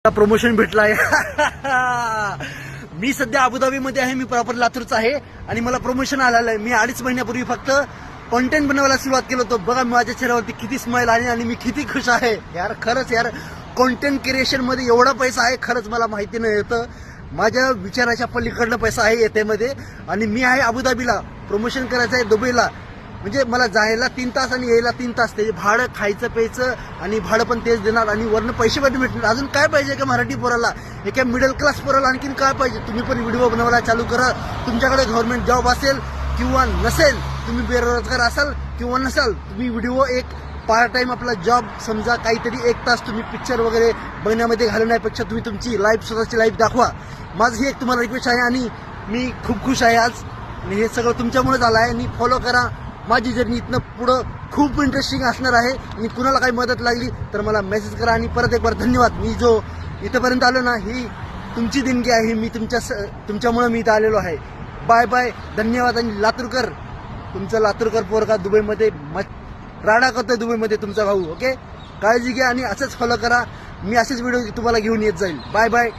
Promotion भेटलाय. मी सध्या अबुधाबीमध्ये आहे. मी proper लातूरचा आहे आणि मला प्रमोशन आलेलं आहे. मी 2.5 महिन्यापूर्वी फक्त कॉन्टेंट बनवायला सुरुवात केलं होतं. बघा माझ्या चेहऱ्यावरती किती स्माइल आली आणि मी किती खुश आहे यार. खरंच यार, कॉन्टेंट क्रिएशन मध्ये एवढा पैसा आहे खरंच मला माहिती नाही होतं. माझ्या विचाराच्या पलीकडनं पैसा आहे येतेमध्ये. आणि मी आहे अबुधाबीला, प्रमोशन करायचं आहे दुबईला. म्हणजे मला जायला 3 तास आणि यायला 3 तास. त्याचे भाडं, खायचं प्यायचं आणि भाडं पण तेच देणार आणि वरनं पैसे पण भेटणार. अजून काय पाहिजे का मराठी पोराला, एका मिडल क्लास पोराला आणखीन काय पाहिजे. तुम्ही पण व्हिडिओ बनवायला चालू करा. तुमच्याकडे गव्हर्नमेंट जॉब असेल किंवा नसेल, तुम्ही बेरोजगार असाल किंवा नसाल, तुम्ही व्हिडिओ एक पार्ट टाइम आपला जॉब समजा, काहीतरी 1 तास तुम्ही पिक्चर वगैरे बघण्यामध्ये घालण्यापेक्षा तुम्ही तुमची लाईफ, स्वतःची लाईफ दाखवा. माझी ही एक तुम्हाला रिक्वेस्ट आहे आणि मी खूप खुश आहे आज. आणि हे सगळं तुमच्यामुळे झालं आहे. आणि फॉलो करा. माझी जर्नी इथनं पुढं खूप इंटरेस्टिंग असणार आहे. आणि कुणाला काही मदत लागली तर मला मेसेज करा. आणि परत एक बार धन्यवाद. मी जो इथंपर्यंत आलो ना, ही तुमची देणगी आहे. मी तुमच्यामुळे मी इथं आलेलो आहे. बाय बाय, धन्यवाद. आणि लातूरकर, तुमचं लातूरकर पोरगा दुबईमध्ये राडा करतोय. दुबईमध्ये तुमचा भाऊ. ओके, काळजी घ्या आणि असंच फॉलो करा. मी असेच व्हिडिओ तुम्हाला घेऊन येत जाईल. Bye bye.